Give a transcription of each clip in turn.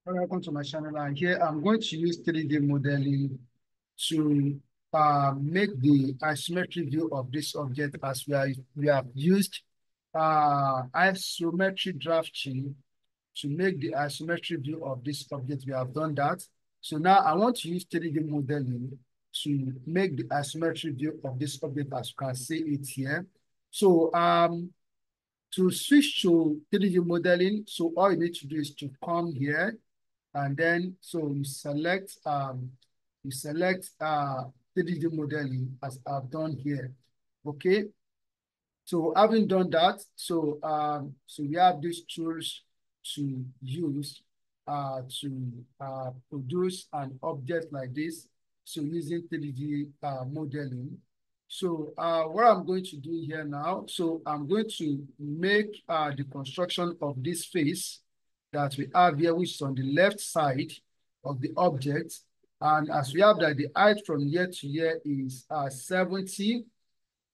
Welcome to my channel, and here I'm going to use 3D modeling to make the isometric view of this object, as we have used isometric drafting to make the isometric view of this object. We have done that. So now I want to use 3D modeling to make the isometric view of this object, as you can see it here. So to switch to 3D modeling, so all you need to do is to come here, and then so you select 3D modeling, as I've done here. Okay. So having done that, so we have these tools to use to produce an object like this. So using 3D modeling. So what I'm going to do here now, so I'm going to make the construction of this face that we have here, which is on the left side of the object. And as we have that, the height from here to here is 70.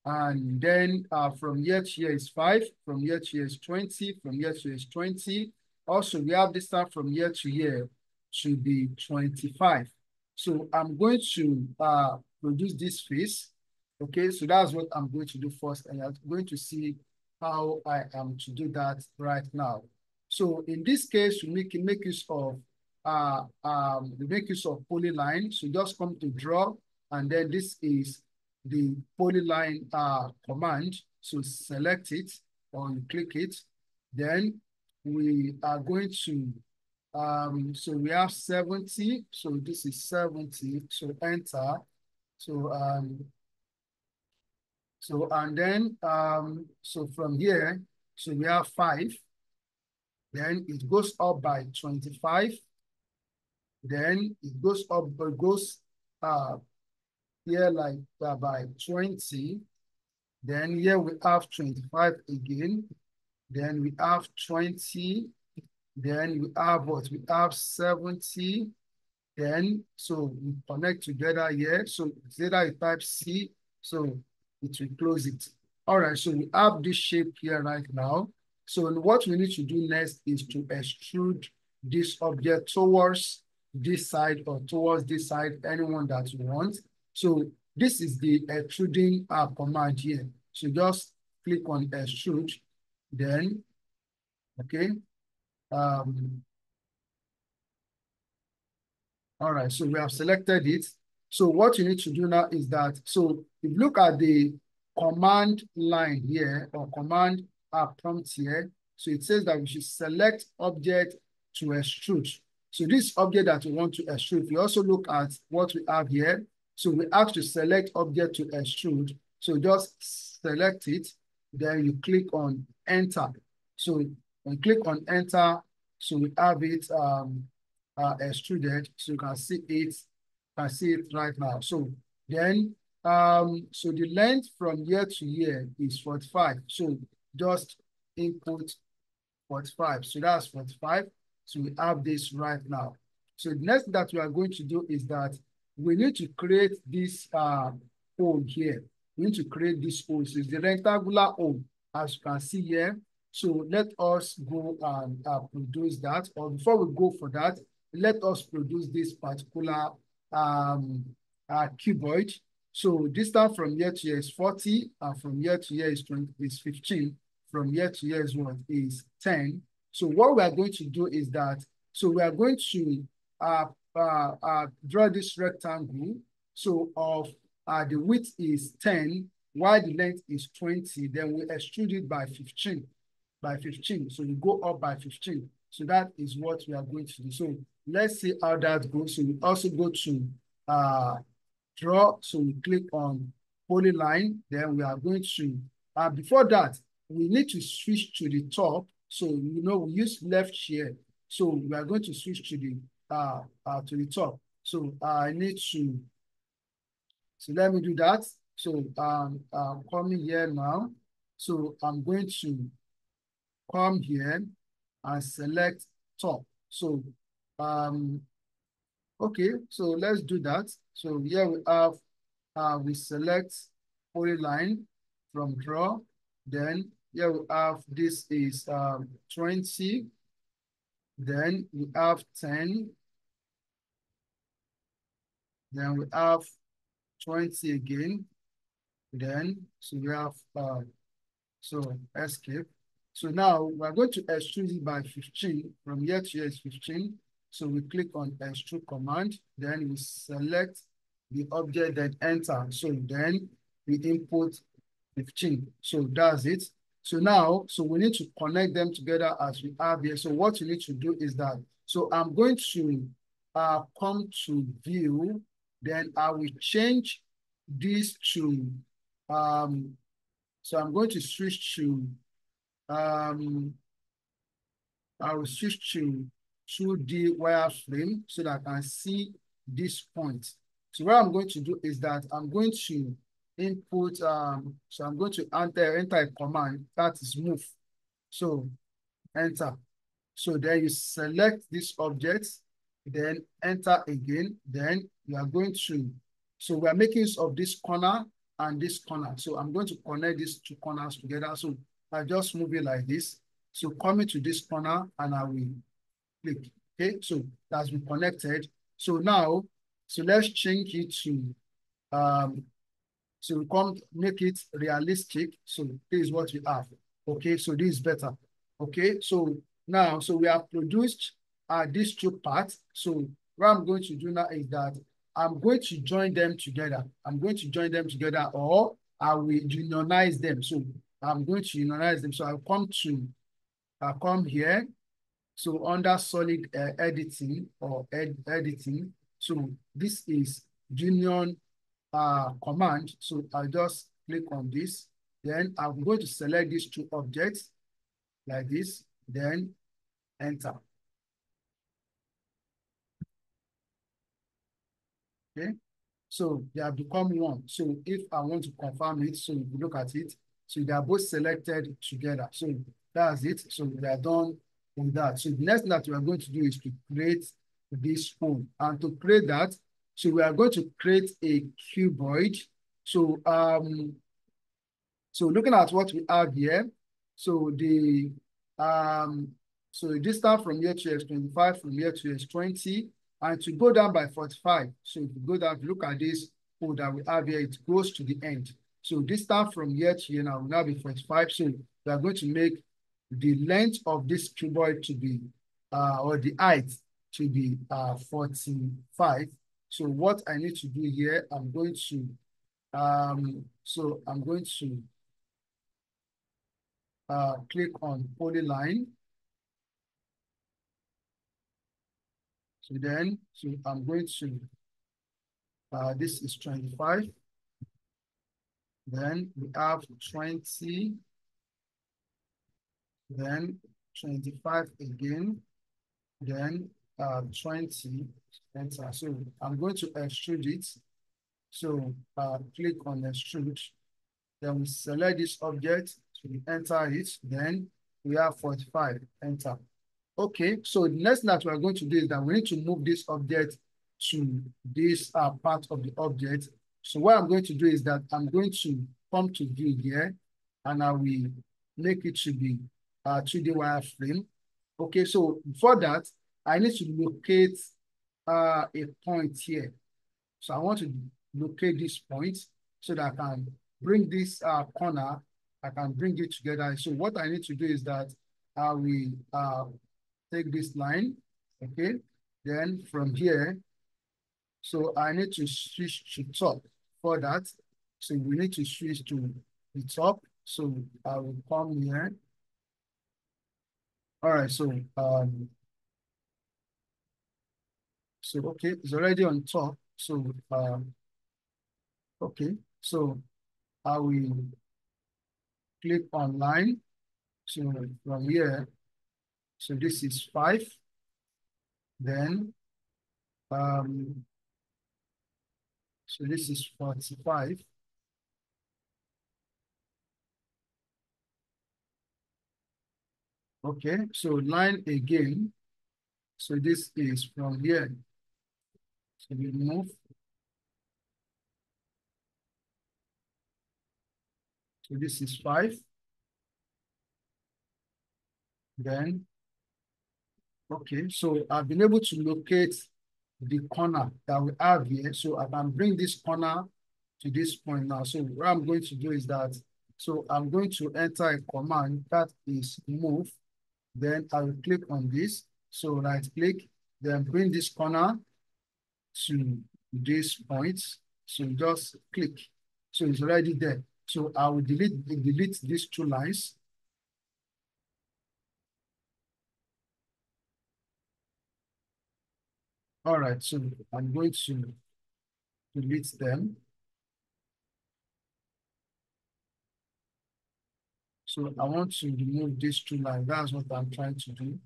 And then from here to here is 5, from here to here is 20, from here to here is 20. Also, we have this time from here to here to be 25. So I'm going to produce this face. Okay, so that's what I'm going to do first, and I'm going to see how I am to do that right now. So in this case, we make use of polyline. So just come to draw, and then this is the polyline command. So select it or you click it. Then we are going to so we have 70. So this is 70. So enter. So and then so from here, so we have 5. Then it goes up by 25. Then it goes up, but goes here like by 20. Then here we have 25 again. Then we have 20. Then we have what? We have 70. Then, so we connect together here. So zeta is type C, so it will close it. All right, so we have this shape here right now. So what we need to do next is to extrude this object towards this side or towards this side, anyone that you want. So this is the extruding command here. So just click on extrude, then, okay. All right, so we have selected it. So what you need to do now is that, so if you look at the command line here, or command prompt here, so it says that we should select object to extrude. So this object that we want to extrude, we also look at what we have here. So we have to select object to extrude. So just select it, then you click on enter. So when you click on enter, so we have it extruded, so you can see it right now. So then so the length from here to here is 45. So just input 45. So that's 45. So we have this right now. So the next that we are going to do is that we need to create this hole here. We need to create this hole. So it's the rectangular hole, as you can see here. So let us go and produce that. Or before we go for that, let us produce this particular cuboid. So distance from here to here is 40, and from here to here is 15. From here to here is what is 10. So what we are going to do is that, so we are going to draw this rectangle. So of the width is 10, while the length is 20. Then we extrude it by 15. So we go up by 15. So that is what we are going to do. So let's see how that goes. So we also go to draw. So we click on polyline. Then we are going to, before that, we need to switch to the top. So, you know, we use left here. So we are going to switch to the top. So I need to, so let me do that. So I'm coming here now. So I'm going to come here and select top. So okay, so let's do that. So here we have we select polyline from draw. Then here we have this is 20. Then we have 10. Then we have 20 again. Then, so we have, so escape. So now we're going to extrude it by 15. From here to here is 15. So we click on extrude command. Then we select the object, then enter. So then we input 15. So that's it. So now, so we need to connect them together as we have here. So what you need to do is that, so I'm going to come to view, then I will change this to, so I'm going to switch to, um, I will switch to 2D wireframe so that I can see this point. So what I'm going to do is that I'm going to input, so I'm going to enter a command that is move. So enter. So then you select this object, then enter again. Then you are going to, so we are making use of this corner and this corner. So I'm going to connect these two corners together. So I just move it like this. So coming to this corner and I will click. Okay, so that's been connected. So now, so let's change it to so we come make it realistic. So this is what we have. Okay, so this is better. Okay, so now, so we have produced these two parts. So what I'm going to do now is that I'm going to join them together. I'm going to join them together, or I will unionize them. So I'm going to unionize them. So I'll come here. So under solid editing or editing, so this is union command. So I'll just click on this. Then I'm going to select these two objects like this, then enter. Okay. So they have become one. So if I want to confirm it, so if you look at it, so they are both selected together. So that's it. So we are done with that. So the next thing that we are going to do is to create this phone. And to create that, so we are going to create a cuboid. So so looking at what we have here, so the um so the distance from here to here is 25, from here to here is 20, and to go down by 45. So if you go down, look at this code that we have here, it goes to the end. So distance from here to here now will now be 45. So we are going to make the length of this cuboid to be or the height to be 45. So what I need to do here, I'm going to click on polyline. So then, so I'm going to, this is 25. Then we have 20, then 25 again, then 20, enter. So I'm going to extrude it. So click on extrude. Then we select this object, so we enter it. Then we have 45, enter. Okay, so the next thing that we are going to do is that we need to move this object to this part of the object. So what I'm going to do is that I'm going to come to view here, and I will make it to be 2D wireframe. Okay, so for that, I need to locate a point here. So I want to locate this point so that I can bring this corner, I can bring it together. So what I need to do is that I will take this line, okay? Then from here, so I need to switch to top for that. So we need to switch to the top. So I will come here. All right, so okay, it's already on top. So okay, so I will click on line. So from here, so this is 5. Then so this is 45. Okay, so line again. So this is from here. So we move. So this is 5. Then Okay, so I've been able to locate the corner that we have here. So I can bring this corner to this point now. So what I'm going to do is that, so I'm going to enter a command that is move. Then I will click on this. So right click, then bring this corner to this point. So just click. So it's already there. So I will delete these two lines. All right, so I'm going to delete them. So I want to remove these two lines. That's what I'm trying to do.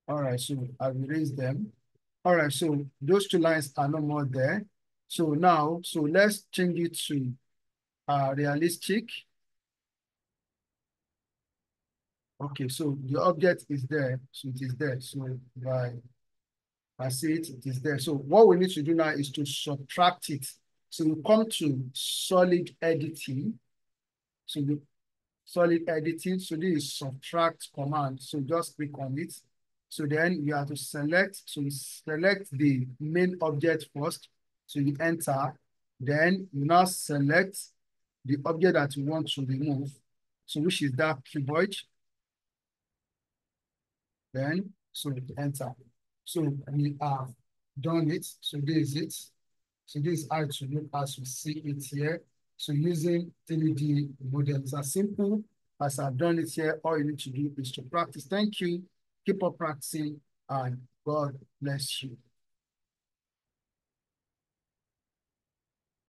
All right, so I've erased them. All right, so those two lines are no more there. So now, so let's change it to realistic. Okay, so the object is there. So it is there. So by I see it, it is there. So what we need to do now is to subtract it. So we come to solid editing. So the solid editing. So this is subtract command. So just click on it. So then you have to select. So you select the main object first. So you enter. Then you now select the object that you want to remove. So which is that cuboid. Then so enter. So we have done it. So this is it. So this is how it should look as we see it here. So using 3D model, it's as simple as I've done it here. All you need to do is to practice. Thank you. Keep on practicing and God bless you.